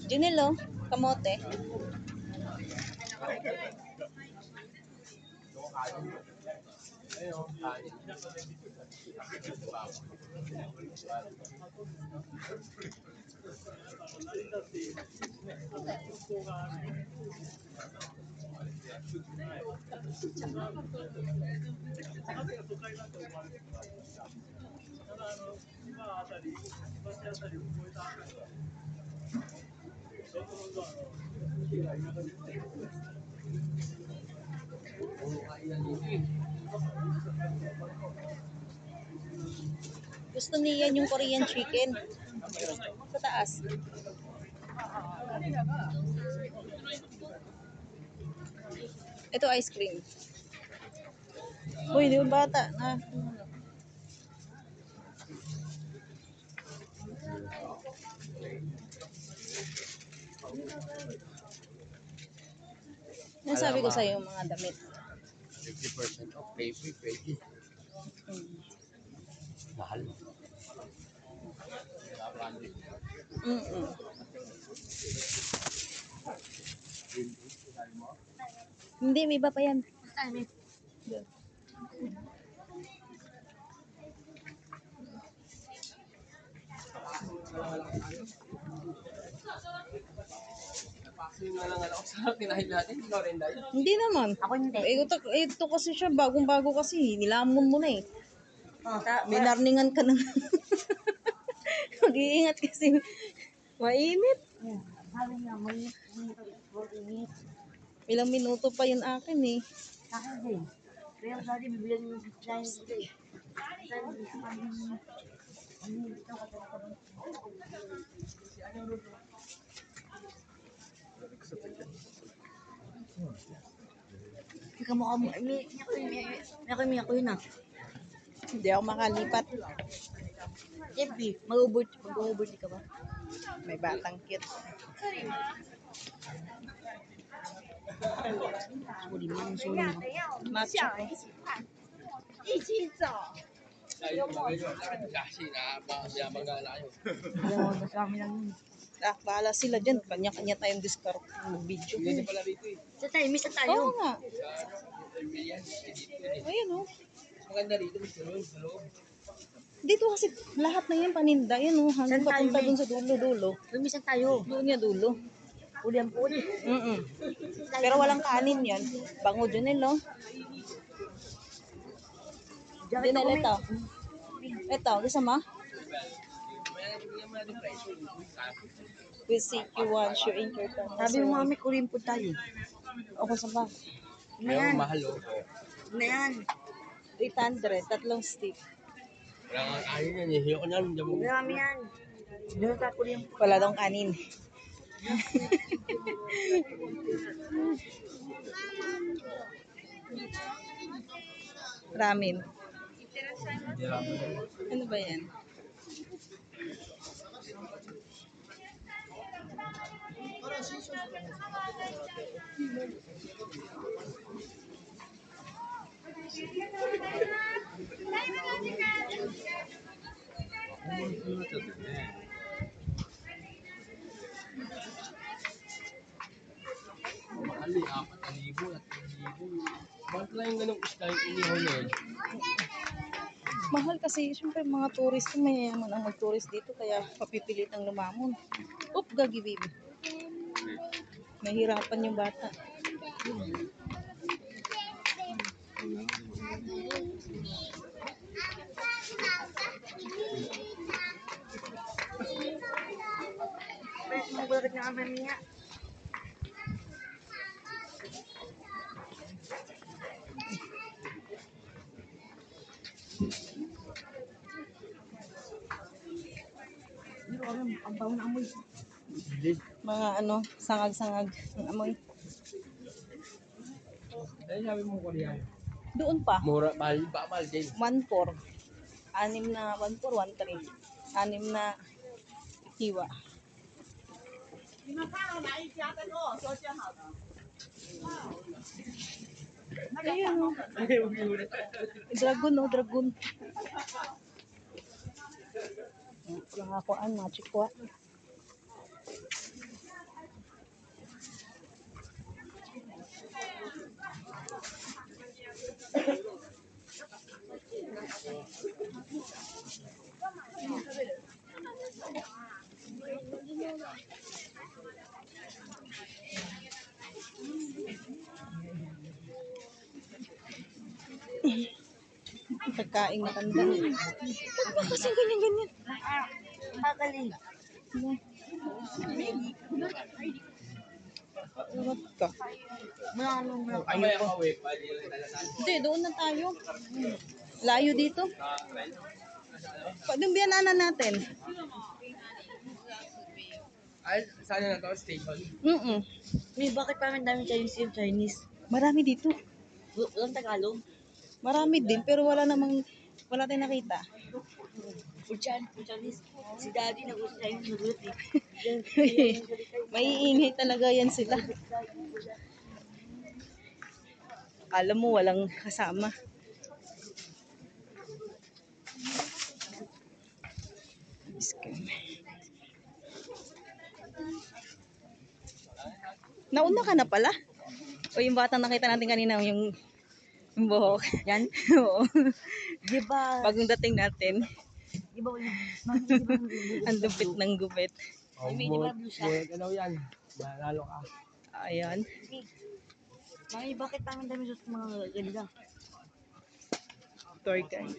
Junilo, kamote. Gusto niya yung Korean chicken. Sa taas. Ito ice cream. Uy, di ba bata na? Yan sabi ko sa'yo mga damit. 50% off, pwede. Mahal. Hindi, may iba pa yan. Hindi naman. Ako hindi. Ito kasi siya, bagong-bago kasi. Nilamon mo na eh. May narningan ka na. Mag-iingat kasi. Mainit. Sabi nga, may Ilang minuto pa yun akin eh. akin din. Kaya sabi, bibigyan yung design ko eh. Sabi, ito katapos. Ikaw mo, may ako yun ah. Hindi ako makalipat. Jeffy, mag-overtake ka ba? May batang cute. Sorry, man, sorry. Macho. 一起走。 Ayaw, sa amin lang yun. Bahala sila dyan. Kanya-kanya tayong discard ng video. Sa tayo, miss na tayo. Oo nga. Ayun oh. Maganda rito, Mr. Ron, sa loob. Dito kasi lahat na yan paninda. Yan oh. Hanggang Saan tayo, papunta May? dun sa dulo-dulo. Miss na tayo. Doon niya dulo. Uli ang puli. Pero walang kanin yan. Bango dyan nila. Dinal ito. Ito, gusto mo? With CQ1, shoe anchor ka. Sabi mo mami, kurin po tayo. Ako sa ba? Pero mahal, oh. Na yan. 800, tatlong stick. Wala nga kain yan, eh. Hiyok na, hindi mo. Marami yan. Doon ka kurin po. Wala daw kanin. Ramen. Ano ba yan? Mahal, eh. 4,000 at 1,000. Bakit lang yung ganong isda yung inihaw na yun? Mahal kasi, syempre mga tourist, mayayaman ang mag-tourist dito, kaya papipilit ang lumamon. Oop, gagi baby. Nahirapan yung bata. Magbalik na kami niya. Ang bawa na amoy. Mga ano, sangag-sangag ng amoy. Ay, sabi mo Korean. Doon pa, Mura, mahal din. 1-4. 6 na, 1-4, 1-3. 6 na hiwa. 你们看到哪一家在跟我说就好了。那 Ayan o. Dragon o, dragon. Mga kuan, mga chikwa. Pagkain na tanda. Huwag ba kasi ganyan-ganyan? Kagaling. Huwag ka. Mga Kamaya ka, wait. Pwede yung talasan. Hindi, doon na tayo. Layo dito. Pwedeng biyananan natin. Ay, saan na to? Station? May bakit parang daming Chinese yung Chinese? Marami dito. Walang Tagalog? Marami din, pero wala tayong nakita. Chinese. Si Daddy nag-Chinese nagulat eh. May iingay talaga yan sila. Alam mo, walang kasama. Nauna ka na pala? O yung batang nakita natin kanina, yung buhok. Yan? Oo. Di ba? Bagong dating natin. Di ba? Ang lupit ng gupit. Oh, Mami, di ba blue siya? buhay ka daw yan. Malalo ka. Ayan. Mami, bakit parang dami sa mga ganda? Tour guide.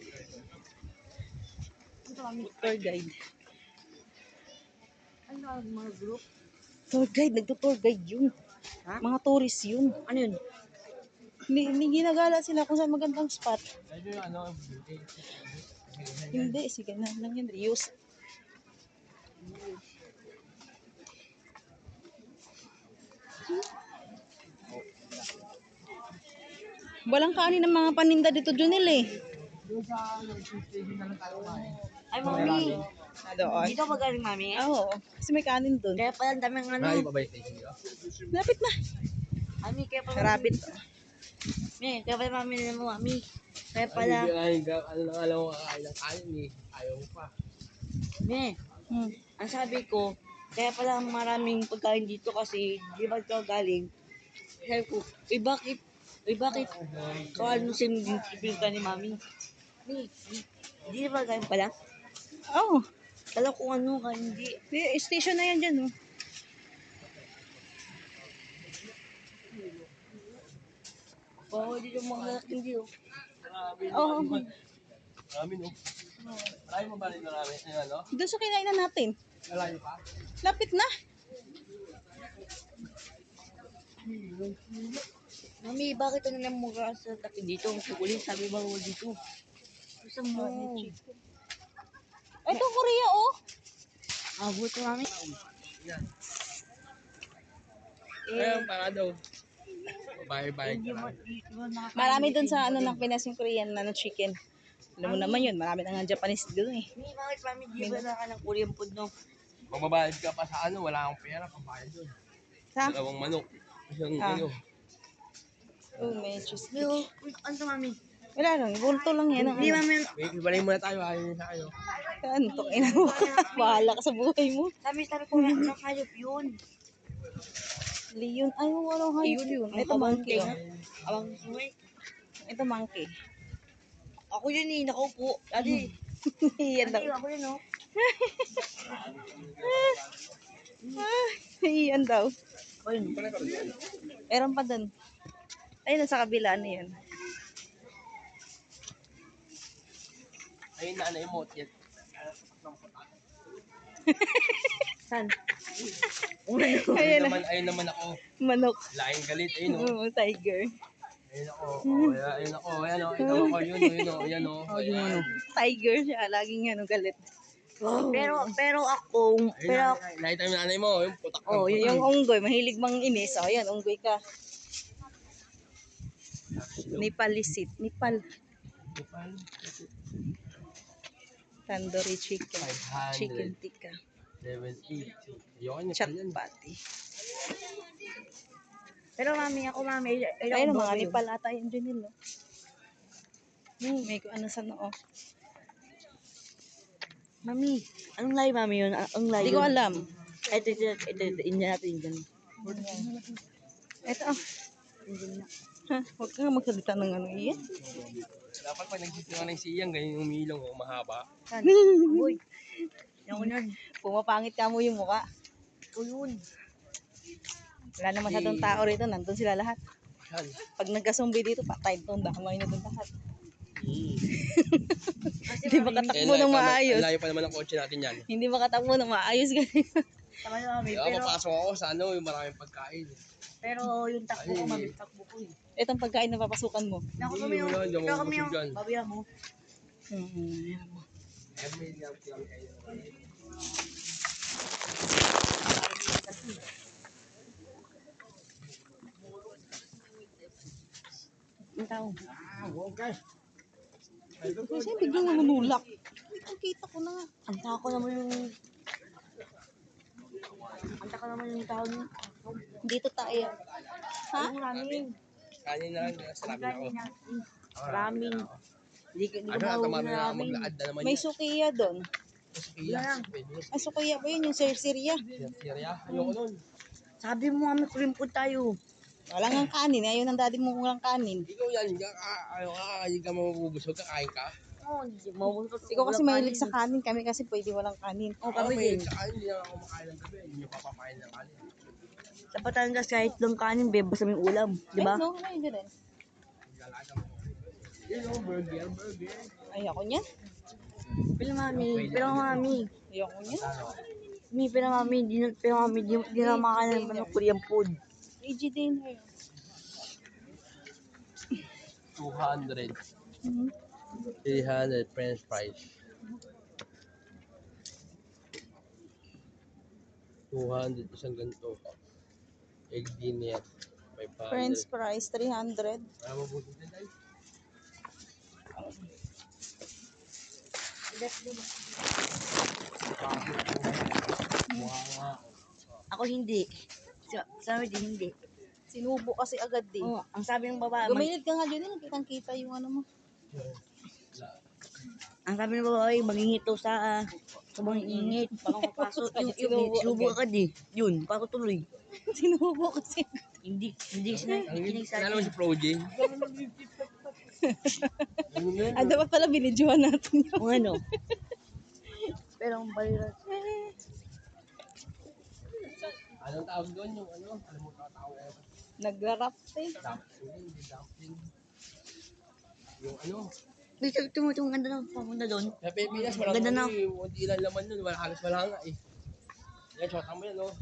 Ano to, Mami? Tour guide. Ano ang mga group? Tour guide. Nagto-tour guide yun. Ha? Mga tourist yun. Ano yun? Hindi ginagala sila kung saan magandang spot. Medyo yung ano, Hindi. Sige na lang yan. Reuse. Walang kanin ng mga paninda dito, Junil eh. doon sa ano, station na lang tayo kumain. Ay, Mami. Doon. Dito ba galing, Mami? Oo. Kasi may kanin doon. Kaya pala ang daming ano. Ay, babay station dito. Lapit na. Mami, kaya pala. Rabbit. Mami, kaya pala Mami na mo, Mami. Kaya pala. Ay, ano lang alam mo, kakain ng kanin eh. Ayaw mo pa. Mami, ang sabi ko, kaya pala maraming pagkain dito kasi di ba ito galing? Sabi ko, bakit kaano sinipil ka ni Mami? Di ba galing pala? Oo. Kala ko ano ka, hindi. Station na yan dyan, oh. Bawal dito mga hindi oh. Oo. Marami no. Marami mo ba rin marami? Ayun, ano? Doon sa kinainan natin. Malayo pa? Lapit na. Mami, bakit ano lang mukha sa tabi dito? Ang kukulit, sabi bawal dito. Gusto mo. Ito, Korea, oh. Buto Mami. Yan. Ayun, para daw. Bye-bye ka lang. Marami doon sa ano ng Pinas yung Korean na chicken. Alam mo naman yun, marami na nga Japanese doon eh. Mami, bakit Mami, di ba na ka ng Korean food no? Magbabayad ka pa sa ano, wala akong pera, pambayad doon. Sa? Dalawang manok. Isang Ah. ano. Oh, may cheese. Pero, ano to Mami? Wala lang, bulto lang yan. Ang, Hindi Mami, Ibalay muna tayo, ayaw niyo sa kayo. ano, ina mo. Bahala ka sa buhay mo. sabi ko na nakayop yun. Leon, ay, walang hayop yun. Ito monkey, oh. Abang suway. Ito monkey. Ako yun eh, nakaupo. Dati, Iyan daw. ako yun oh. Iyan daw. Ayun. Meron pa doon. Ayun, sa kabila, ano yan? Ayun, nanay mo. Yan. San? Ayan, Ayun naman ako. manok. Laking galit. Ayun o. Oo, tiger. Ayun ako. Oh, ayun ako. Ayan o. Ito ako. Yun o. Ayan o. Ayan o. Tiger siya, laging ano, galit. Pero ako, pero Nakita mo yung nanay mo. Yung putak Oh, yung unggoy, mahilig mang inis. Oh, yan, unggoy ka. Nepalisit. Nepal. Tandoori chicken. 500. Chicken tikka. 70. Ayoko niya Chat yan. patty. Pero mami, ako mami, Ayun, mga Nepal ata yung Junil, no? May ano sa noo. Mami, anong lahi mami yun? Anong lahi Hindi ko yun? alam. Ito, Indian natin, Indian. Ito, huwag kang magsalita ng ano iyan. Dapat pag nagsisinungaling si Ian, ganyan yung umilong o mahaba. Saan? Boy. Yan ko yan. Pumapangit ka mo yung mukha. Ikaw yun. Wala na masyadong tao rito, nandun sila lahat. Yan. Pag nagkasumbi dito, patay itong damay na doon lahat. Kasi Hindi makatakbo ng maayos. Layo pa naman ang kotse natin yan. Hindi makatakbo ng maayos ganyan. Tama na mami, Kaya papasok ako sa ano, yung maraming pagkain. pero yung takbo ko, mami, takbo ko eh. Itong pagkain na papasukan mo. Naku kami yung, Wala, hindi ako ikaw kami yung, mabusog yan. babiya mo. Yung tao. Kasi biglang nanunulak. Ang kita ko na nga. Ang tako naman yung, tao niyo. Dito tayo. Ha? Ang maraming. Kanin na lang, sarap na ako. Maraming. Hindi ko Ano, mauwi tama na na namin. maglaad na naman May yan. sukiya doon. Iya. Ay, sukiya ba yun? Yung Syria. Sirya, ayoko nun. Sabi mo kami, kurimpod tayo. Walang ang kanin. Ayaw ng daddy mo walang kanin. Ikaw yan, hindi ka mabubusog, kakain ka. Oo, hindi mauwi. Ikaw kasi mahilig sa kanin. Kami kasi pwede walang kanin. Oo, Ako kami may din. sa kanin, hindi na ako kumakain ng gabi. Hindi nyo papapain ng kanin. Sa Batangas, kahit lang kanin, bebas namin ulam. Di ba? Ay, no, ano yun dyan? Lalaga mo. Yun o, burger. Ayoko niyan. Pero mami. Ayoko niyan. Pero mami, di na makain naman ng Korean food. AG dinner. 200. Mhm. 300 french fries. 200 isang ganito. Egg dinner. 500. French fries, 300. Wala mo buti din tayo. Ako hindi. Sabi din hindi. Sinubo kasi agad din. Oo, ang sabi ng babae, Gumilid ka nga dyan, kitang-kita yung ano mo. ang sabi ng babae, mangingito sa mga ingit, parang mapasok. Yung sinubo agad eh. Yun, para tuloy. Sinubo kasi. Hindi Ang sa naman si Proje. Ah, dapat pala binidyohan natin yun. Kung ano. Pero ang baliran. Anong tawag doon yung ano? Alam mo tawag Nagra-rap eh. dumpling. Yung ano? Wait, tumutong ganda ng papunta doon. Sa Pilipinas, walang Ganda na. ano eh. Hindi lang laman nun. Halos wala nga eh. Yan, shota mo yan oh.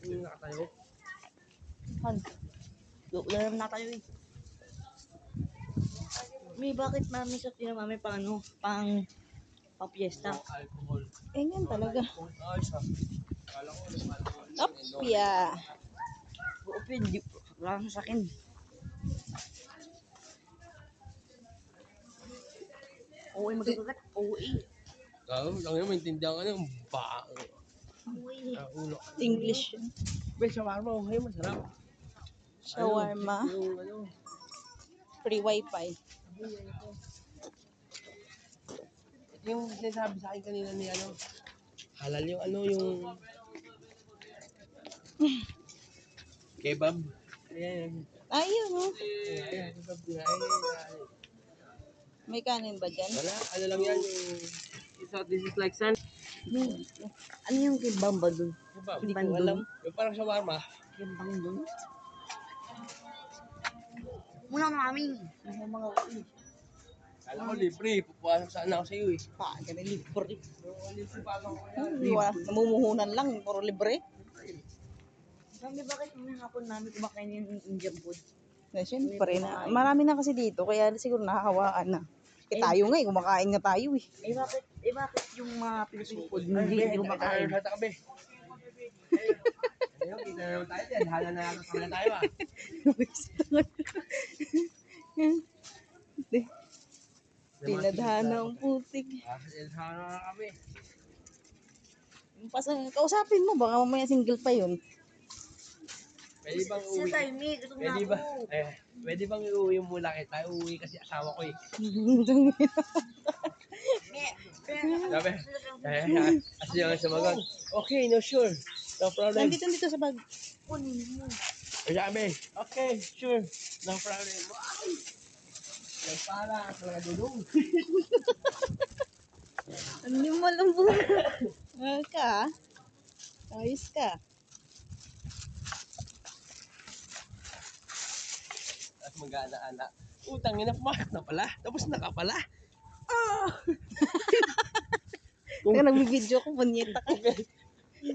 Yung nakatayo. Han. Wala naman na tayo eh. May bakit mami sa mami pang ano? Pang fiesta. Alcohol. Eh, yan talaga. Ay, sa. Kala ko, alcohol. Apya. Open, di wala na sa akin. Oo, magagagat. Oo, Lang yun, maintindihan ka na yung baang. Ulo. English yun. Be, shawarma, okay, masarap. Shawarma. Yung ano, Free wifi. yung sinasabi sa akin kanina ni ano, halal yung ano, yung kebab. Ayan. Ayun oh. Ayan, kebab nga. Ayan. May kanin ba dyan? Wala, ano lang yan, yung so this is like sand. Ano yung kimbang ba dun? Kebab. Hindi ko alam. Yung parang shawarma. Kimbang dun? Muna mami. Yung mga uwi. Kala ko libre, pupuasok sana ako sa iyo eh. Pa, ganun libre. Libre pa ako. Hindi wala. Namumuhunan lang. Puro libre. Mami, bakit yung hapon namin kumakain yung Indian food? Na syempre na. Marami na kasi dito. Kaya siguro nakakawaan na. Eh tayo nga eh. Kumakain nga tayo eh. Bakit yung mga Philippine food hindi kumakain? Hata ka be. Ayun, kita naman tayo dyan. Hala na nakakala tayo ah. Pinadhana ang putik. Sana na kami. Kausapin mo. Baka mamaya single pa yun. Pwede bang Sa uwi? tayo, Mi. Gutom na Pwede ako. ba? Pwede bang iuwi mo lang kita? Uuwi kasi asawa ko eh. Sabi, kasi yung sumagot, okay, no sure. No problem. Nandito sa bag. Kunin mo. Sabi, okay, sure. No problem. Ay! Nagpala, talaga dudong. Hindi mo alam po. Ka. Ayos ka. Tapos mag-aana-ana. Utang ina, pumakat na pala. Tapos na ka pala. Kaya nag-video ko, punyeta ka.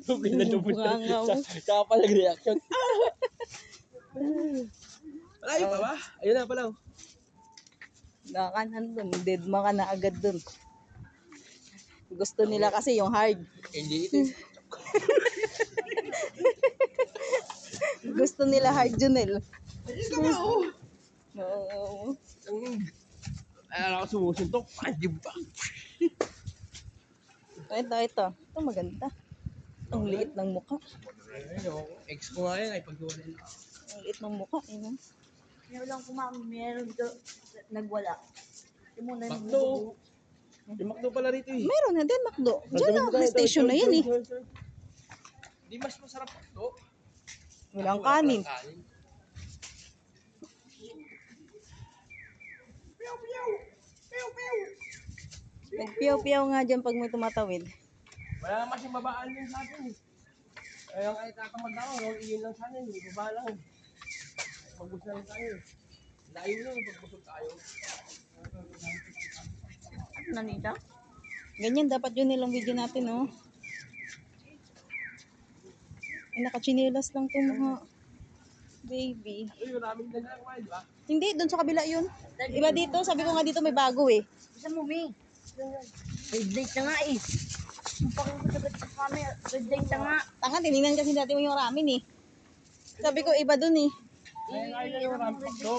Bunga mo. Saka pala reaction. Malayo pa ba? Ayun na pala. Nakanan dun. Dead ma ka na agad dun. Gusto nila kasi yung hard. Hindi ito. Gusto nila hard, Junel. Ayun ka ba oh? Oo. Alam ako sumusuntok. Panjib ba? Ito. Ito maganda. Ang liit ng mukha. Ayun, ex ko nga yan ay pagkiwalay na. Ang liit ng mukha. Eh, Meron lang kumami. Meron to. Nagwala. Yung muna yung Makdo. Yung Makdo pala rito eh. Meron na din, Macdo. Diyan na, station na yan eh. Di mas masarap Makdo. Walang kanin. Nagpiyaw-piyaw nga dyan pag may tumatawid. Wala naman siyang babaan yun sa atin eh. Kaya ang ay tatamad ako, iyon lang sana eh. Baba lang eh. Pagbus na rin tayo eh. Layo lang pagbusog tayo. Ano nanita? Ganyan dapat yun nilang video natin, oh. Ay, nakachinelas lang itong mga baby. Uy, maraming nagagawa, di ba? Hindi, doon sa kabila yun. Iba dito, sabi ko nga dito may bago eh. Gusto mo, Mi? Red light na nga eh. Ang pakikot sa kami. Red light na nga. Tanga, tinignan kasi dati mo yung ramen eh. Sabi ko iba dun eh. Kaya nga yun yung maraming Makdo.